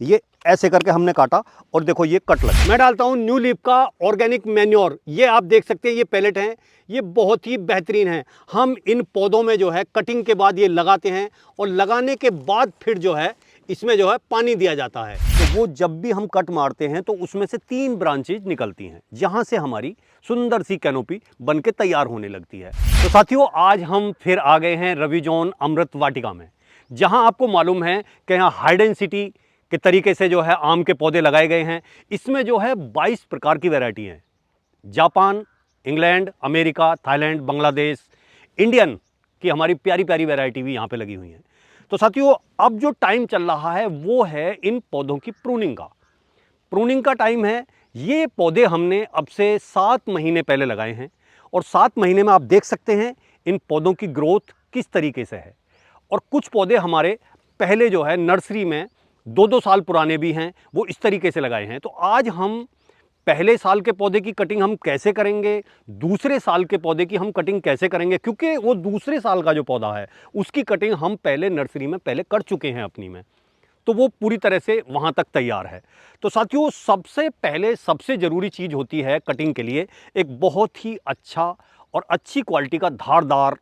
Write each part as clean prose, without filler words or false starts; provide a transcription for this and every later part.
ये ऐसे करके हमने काटा और देखो ये कट लगा। मैं डालता हूँ न्यू लीफ का ऑर्गेनिक मैन्योर। ये आप देख सकते हैं, ये पैलेट हैं, ये बहुत ही बेहतरीन है। हम इन पौधों में जो है कटिंग के बाद ये लगाते हैं और लगाने के बाद फिर जो है इसमें जो है पानी दिया जाता है। तो वो जब भी हम कट मारते हैं तो उसमें से 3 ब्रांचेज निकलती हैं, जहां से हमारी सुंदर सी कैनोपी बनके तैयार होने लगती है। तो साथियों, आज हम फिर आ गए हैं रवि जॉन अमृत वाटिका में, जहां आपको मालूम है कि यहाँ हाइड एंड सिटी के तरीके से जो है आम के पौधे लगाए गए हैं। इसमें जो है 22 प्रकार की वैरायटी हैं। Japan, England, America, Thailand, Bangladesh, Indian की हमारी प्यारी प्यारी वैरायटी भी यहाँ पे लगी हुई हैं। तो साथियों, अब जो टाइम चल रहा है वो है इन पौधों की प्रूनिंग का टाइम है। ये पौधे हमने अब से 7 महीने पहले लगाए हैं और 7 महीने में आप देख सकते हैं इन पौधों की ग्रोथ किस तरीके से है। और कुछ पौधे हमारे पहले जो है नर्सरी में 2-2 साल पुराने भी हैं, वो इस तरीके से लगाए हैं। तो आज हम पहले साल के पौधे की कटिंग हम कैसे करेंगे, दूसरे साल के पौधे की हम कटिंग कैसे करेंगे, क्योंकि वो दूसरे साल का जो पौधा है उसकी कटिंग हम पहले नर्सरी में पहले कर चुके हैं अपनी में, तो वो पूरी तरह से वहाँ तक तैयार है। तो साथियों, सबसे पहले सबसे ज़रूरी चीज़ होती है कटिंग के लिए एक बहुत ही अच्छा और अच्छी क्वालिटी का धारदार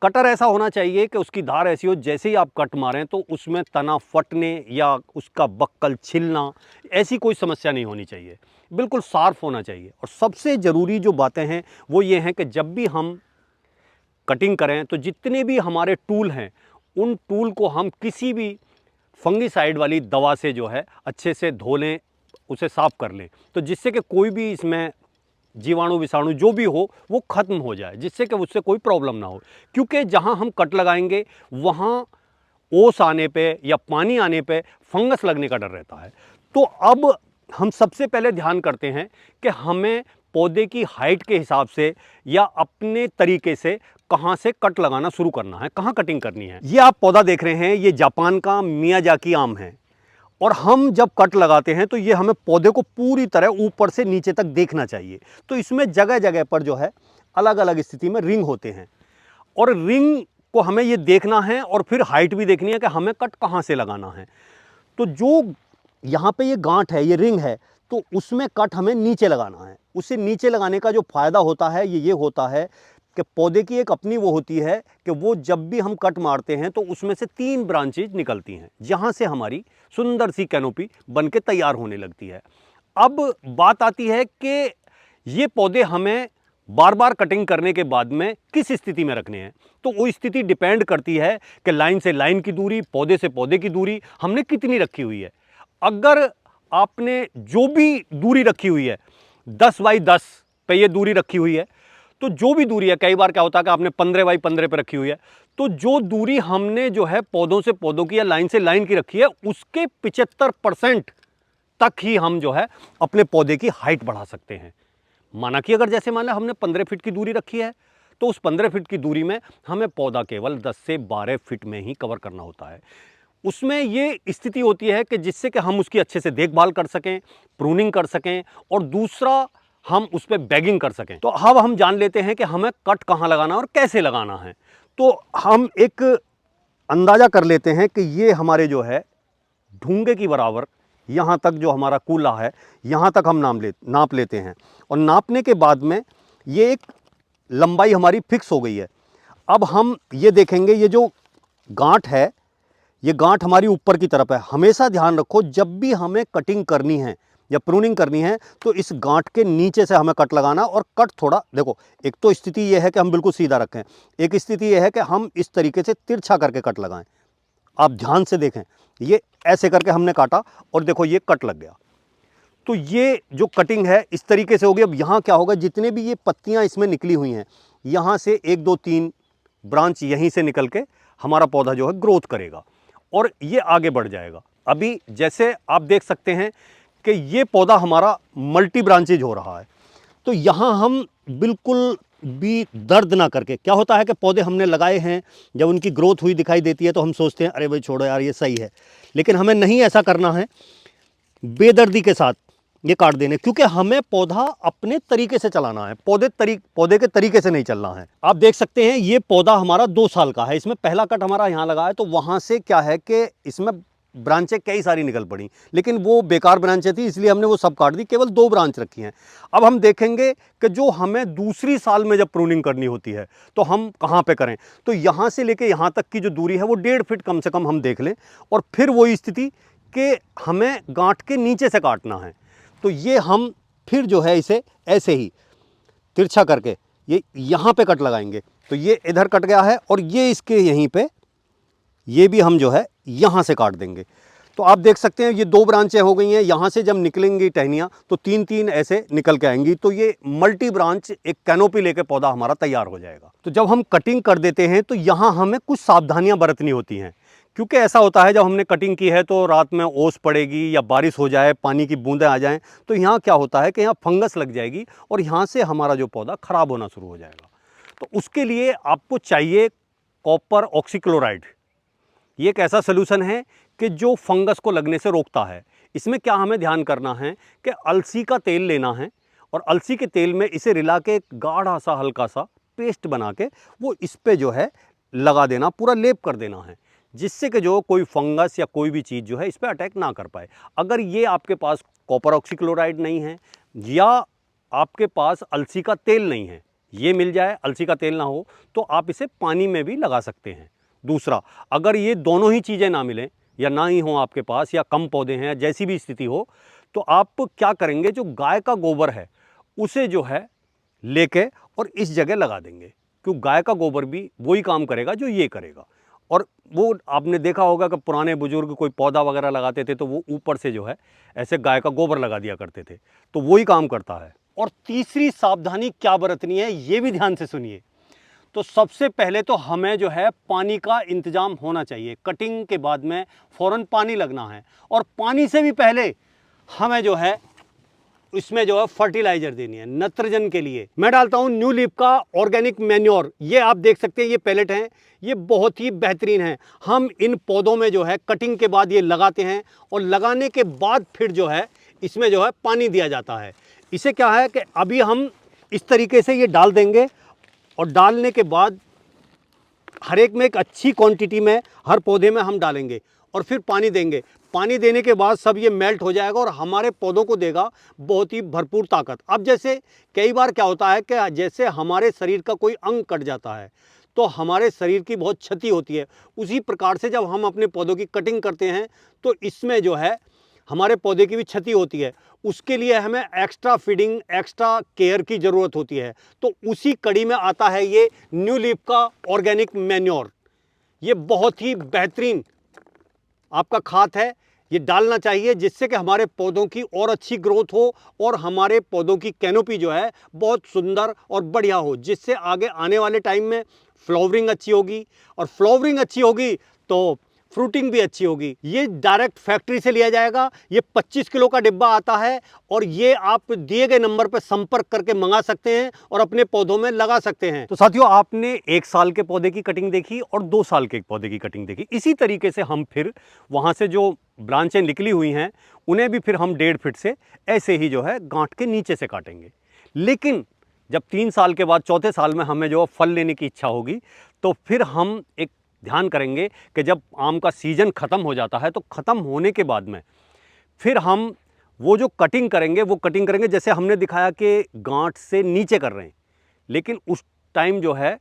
कटर ऐसा होना चाहिए कि उसकी धार ऐसी हो जैसे ही आप कट मारें तो उसमें तना फटने या उसका बक्कल छिलना ऐसी कोई समस्या नहीं होनी चाहिए, बिल्कुल शार्प होना चाहिए। और सबसे ज़रूरी जो बातें हैं वो ये हैं कि जब भी हम कटिंग करें तो जितने भी हमारे टूल हैं उन टूल को हम किसी भी फंगिसाइड वाली दवा से जो है अच्छे से धो लें, उसे साफ़ कर लें, तो जिससे कि कोई भी इसमें जीवाणु विषाणु जो भी हो वो खत्म हो जाए, जिससे कि उससे कोई प्रॉब्लम ना हो। क्योंकि जहां हम कट लगाएंगे वहां ओस आने पे या पानी आने पे फंगस लगने का डर रहता है। तो अब हम सबसे पहले ध्यान करते हैं कि हमें पौधे की हाइट के हिसाब से या अपने तरीके से कहाँ से कट लगाना शुरू करना है, कहाँ कटिंग करनी है। ये आप पौधा देख रहे हैं, ये जापान का मियाजाकी आम है। और हम जब कट लगाते हैं तो ये हमें पौधे को पूरी तरह ऊपर से नीचे तक देखना चाहिए। तो इसमें जगह जगह पर जो है अलग अलग स्थिति में रिंग होते हैं और रिंग को हमें ये देखना है और फिर हाइट भी देखनी है कि हमें कट कहाँ से लगाना है। तो जो यहाँ पे ये गांठ है, ये रिंग है, तो उसमें कट हमें नीचे लगाना है। उसे नीचे लगाने का जो फायदा होता है ये होता है कि पौधे की एक अपनी वो होती है कि वो जब भी हम कट मारते हैं तो उसमें से 3 ब्रांचेज निकलती हैं, जहां से हमारी सुंदर सी कैनोपी बनके तैयार होने लगती है। अब बात आती है कि ये पौधे हमें बार बार कटिंग करने के बाद में किस स्थिति में रखने हैं। तो वो स्थिति डिपेंड करती है कि लाइन से लाइन की दूरी, पौधे से पौधे की दूरी हमने कितनी रखी हुई है। अगर आपने जो भी दूरी रखी हुई है 10 बाई 10 पे ये दूरी रखी हुई है, तो जो भी दूरी है, कई बार क्या होता है कि आपने 15 बाई 15 पे रखी हुई है, तो जो दूरी हमने जो है पौधों से पौधों की या लाइन से लाइन की रखी है उसके 75% तक ही हम जो है अपने पौधे की हाइट बढ़ा सकते हैं। माना कि अगर जैसे मान लो हमने 15 फीट की दूरी रखी है तो उस 15 फीट की दूरी में हमें पौधा केवल 10 से 12 फीट में ही कवर करना होता है। उसमें ये स्थिति होती है कि जिससे कि हम उसकी अच्छे से देखभाल कर सकें, प्रूनिंग कर सकें और दूसरा हम उस पर बैगिंग कर सकें। तो अब हम जान लेते हैं कि हमें कट कहाँ लगाना और कैसे लगाना है। तो हम एक अंदाज़ा कर लेते हैं कि ये हमारे जो है ढूंगे की बराबर यहाँ तक जो हमारा कूल्हा है यहाँ तक हम नाप लेते हैं और नापने के बाद में ये एक लंबाई हमारी फिक्स हो गई है। अब हम ये देखेंगे, ये जो गांठ है ये गांठ हमारी ऊपर की तरफ है। हमेशा ध्यान रखो जब भी हमें कटिंग करनी है या प्रूनिंग करनी है तो इस गांठ के नीचे से हमें कट लगाना। और कट थोड़ा देखो, एक तो स्थिति यह है कि हम बिल्कुल सीधा रखें, एक स्थिति यह है कि हम इस तरीके से तिरछा करके कट लगाएं। आप ध्यान से देखें, ये ऐसे करके हमने काटा और देखो ये कट लग गया। तो ये जो कटिंग है इस तरीके से होगी। अब यहाँ क्या होगा, जितने भी ये पत्तियाँ इसमें निकली हुई हैं यहाँ से 1 2 3 ब्रांच यहीं से निकल के हमारा पौधा जो है ग्रोथ करेगा और ये आगे बढ़ जाएगा। अभी जैसे आप देख सकते हैं कि ये पौधा हमारा मल्टी ब्रांचेज हो रहा है। तो यहाँ हम बिल्कुल भी दर्द ना करके, क्या होता है कि पौधे हमने लगाए हैं, जब उनकी ग्रोथ हुई दिखाई देती है तो हम सोचते हैं अरे भाई छोड़ो यार ये सही है, लेकिन हमें नहीं ऐसा करना है। बेदर्दी के साथ ये काट देने, क्योंकि हमें पौधा अपने तरीके से चलाना है, पौधे के तरीके से नहीं चलना है। आप देख सकते हैं ये पौधा हमारा 2 साल का है, इसमें पहला कट हमारा यहाँ लगा है। तो वहाँ से क्या है कि इसमें ब्रांचें कई सारी निकल पड़ी, लेकिन वो बेकार ब्रांचें थी, इसलिए हमने वो सब काट दी, केवल 2 ब्रांच रखी हैं। अब हम देखेंगे कि जो हमें दूसरी साल में जब प्रूनिंग करनी होती है तो हम कहाँ पे करें। तो यहाँ से लेके यहाँ तक की जो दूरी है वो 1.5 फीट कम से कम हम देख लें, और फिर वही स्थिति कि हमें गांठ के नीचे से काटना है। तो ये हम फिर जो है इसे ऐसे ही तिरछा करके ये यहाँ पे कट लगाएंगे। तो ये इधर कट गया है और ये इसके यहीं पे ये भी हम जो है यहाँ से काट देंगे। तो आप देख सकते हैं ये 2 ब्रांचें हो गई हैं। यहाँ से जब निकलेंगी टहनियाँ तो 3-3 ऐसे निकल के आएंगी। तो ये मल्टी ब्रांच एक कैनोपी लेके पौधा हमारा तैयार हो जाएगा। तो जब हम कटिंग कर देते हैं तो यहाँ हमें कुछ सावधानियाँ बरतनी होती हैं, क्योंकि ऐसा होता है जब हमने कटिंग की है तो रात में ओस पड़ेगी या बारिश हो जाए, पानी की बूंदें आ जाएं, तो यहाँ क्या होता है कि यहाँ फंगस लग जाएगी और यहाँ से हमारा जो पौधा खराब होना शुरू हो जाएगा। तो उसके लिए आपको चाहिए कॉपर ऑक्सीक्लोराइड। ये एक ऐसा सोल्यूशन है कि जो फंगस को लगने से रोकता है। इसमें क्या हमें ध्यान करना है कि अलसी का तेल लेना है और अलसी के तेल में इसे रिला के एक गाढ़ा सा हल्का सा पेस्ट बना के वो इस पे जो है लगा देना, पूरा लेप कर देना है, जिससे कि जो कोई फंगस या कोई भी चीज़ जो है इस पर अटैक ना कर पाए। अगर ये आपके पास कॉपर ऑक्सीक्लोराइड नहीं है या आपके पास अलसी का तेल नहीं है, ये मिल जाए, अलसी का तेल ना हो, तो आप इसे पानी में भी लगा सकते हैं। दूसरा, अगर ये दोनों ही चीज़ें ना मिलें या ना ही हो आपके पास या कम पौधे हैं, जैसी भी स्थिति हो, तो आप क्या करेंगे, जो गाय का गोबर है उसे जो है लेके और इस जगह लगा देंगे, क्योंकि गाय का गोबर भी वही काम करेगा जो ये करेगा। और वो आपने देखा होगा कि पुराने बुजुर्ग कोई पौधा वगैरह लगाते थे तो वो ऊपर से जो है ऐसे गाय का गोबर लगा दिया करते थे, तो वही काम करता है। और तीसरी सावधानी क्या बरतनी है ये भी ध्यान से सुनिए। तो सबसे पहले तो हमें जो है पानी का इंतजाम होना चाहिए। कटिंग के बाद में फ़ौरन पानी लगना है, और पानी से भी पहले हमें जो है इसमें जो है फर्टिलाइजर देनी है। नत्रजन के लिए मैं डालता हूं न्यू लीफ का ऑर्गेनिक मैन्योर। ये आप देख सकते हैं, ये पैलेट हैं, ये बहुत ही बेहतरीन है। हम इन पौधों में जो है कटिंग के बाद ये लगाते हैं, और लगाने के बाद फिर जो है इसमें जो है पानी दिया जाता है। इसे क्या है कि अभी हम इस तरीके से ये डाल देंगे, और डालने के बाद हर एक में एक अच्छी क्वांटिटी में हर पौधे में हम डालेंगे, और फिर पानी देंगे। पानी देने के बाद सब ये मेल्ट हो जाएगा और हमारे पौधों को देगा बहुत ही भरपूर ताकत। अब जैसे कई बार क्या होता है कि जैसे हमारे शरीर का कोई अंग कट जाता है तो हमारे शरीर की बहुत क्षति होती है, उसी प्रकार से जब हम अपने पौधों की कटिंग करते हैं तो इसमें जो है हमारे पौधे की भी क्षति होती है। उसके लिए हमें एक्स्ट्रा फीडिंग, एक्स्ट्रा केयर की ज़रूरत होती है। तो उसी कड़ी में आता है ये न्यू लीफ का ऑर्गेनिक मैन्योर। ये बहुत ही बेहतरीन आपका खाद है, ये डालना चाहिए, जिससे कि हमारे पौधों की और अच्छी ग्रोथ हो और हमारे पौधों की कैनोपी जो है बहुत सुंदर और बढ़िया हो, जिससे आगे आने वाले टाइम में फ्लावरिंग अच्छी होगी, और फ्लावरिंग अच्छी होगी तो फ्रूटिंग भी अच्छी होगी। ये डायरेक्ट फैक्ट्री से लिया जाएगा। ये 25 किलो का डिब्बा आता है, और ये आप दिए गए नंबर पर संपर्क करके मंगा सकते हैं और अपने पौधों में लगा सकते हैं। तो साथियों, आपने 1 साल के पौधे की कटिंग देखी और 2 साल के पौधे की कटिंग देखी। इसी तरीके से हम फिर वहाँ से जो ब्रांचें निकली हुई हैं उन्हें भी फिर हम 1.5 फीट से ऐसे ही जो है गांठ के नीचे से काटेंगे। लेकिन जब 3 साल के बाद चौथे साल में हमें जो फल लेने की इच्छा होगी, तो फिर हम एक ध्यान करेंगे कि जब आम का सीजन ख़त्म हो जाता है तो ख़त्म होने के बाद में फिर हम वो जो कटिंग करेंगे जैसे हमने दिखाया कि गांठ से नीचे कर रहे हैं, लेकिन उस टाइम जो है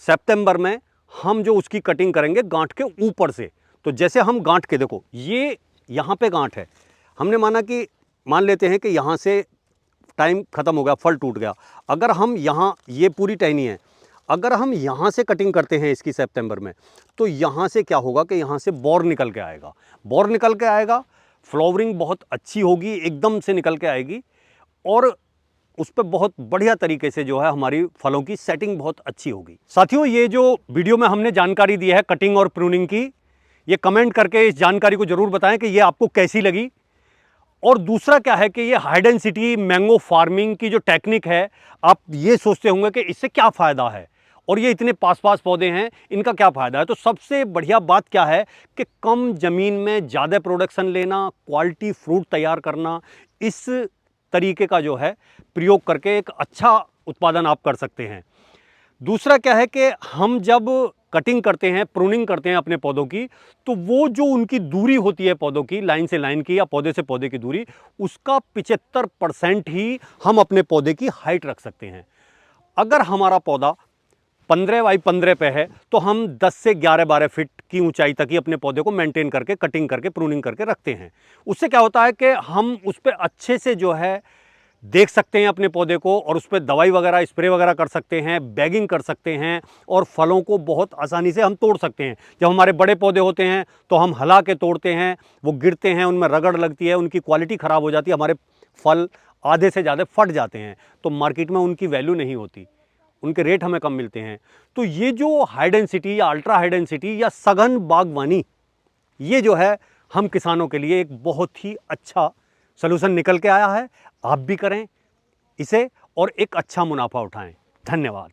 सितंबर में हम जो उसकी कटिंग करेंगे गांठ के ऊपर से। तो जैसे हम गांठ के, देखो ये यहाँ पे गांठ है, हमने मान लेते हैं कि यहाँ से टाइम ख़त्म हो गया, फल टूट गया। अगर हम यहाँ, ये पूरी टहनी है, अगर हम यहाँ से कटिंग करते हैं इसकी सितंबर में, तो यहाँ से क्या होगा कि यहाँ से बौर निकल के आएगा। बौर निकल के आएगा, फ्लावरिंग बहुत अच्छी होगी, एकदम से निकल के आएगी, और उस पर बहुत बढ़िया तरीके से जो है हमारी फलों की सेटिंग बहुत अच्छी होगी। साथियों, ये जो वीडियो में हमने जानकारी दी है कटिंग और प्रूनिंग की, ये कमेंट करके इस जानकारी को ज़रूर बताएं कि ये आपको कैसी लगी। और दूसरा क्या है कि ये हाई डेंसिटी मैंगो फार्मिंग की जो टेक्निक है, आप ये सोचते होंगे कि इससे क्या फ़ायदा है और ये इतने पास पास पौधे हैं, इनका क्या फ़ायदा है। तो सबसे बढ़िया बात क्या है कि कम ज़मीन में ज़्यादा प्रोडक्शन लेना, क्वालिटी फ्रूट तैयार करना, इस तरीके का जो है प्रयोग करके एक अच्छा उत्पादन आप कर सकते हैं। दूसरा क्या है कि हम जब कटिंग करते हैं, प्रूनिंग करते हैं अपने पौधों की, तो वो जो उनकी दूरी होती है पौधों की, लाइन से लाइन की या पौधे से पौधे की दूरी, उसका 75% ही हम अपने पौधे की हाइट रख सकते हैं। अगर हमारा पौधा 15 बाई 15 पे है तो हम 10 से 11-12 फीट की ऊंचाई तक ही अपने पौधे को मेंटेन करके, कटिंग करके, प्रूनिंग करके रखते हैं। उससे क्या होता है कि हम उस पर अच्छे से जो है देख सकते हैं अपने पौधे को, और उस पर दवाई वगैरह स्प्रे वगैरह कर सकते हैं, बैगिंग कर सकते हैं, और फलों को बहुत आसानी से हम तोड़ सकते हैं। जब हमारे बड़े पौधे होते हैं तो हम हिला के तोड़ते हैं, वो गिरते हैं, उनमें रगड़ लगती है, उनकी क्वालिटी ख़राब हो जाती है, हमारे फल आधे से ज़्यादा फट जाते हैं, तो मार्केट में उनकी वैल्यू नहीं होती, उनके रेट हमें कम मिलते हैं। तो ये जो हाई डेंसिटी या अल्ट्रा हाई डेंसिटी या सघन बागवानी, ये जो है हम किसानों के लिए एक बहुत ही अच्छा सलूशन निकल के आया है। आप भी करें इसे और एक अच्छा मुनाफा उठाएं। धन्यवाद।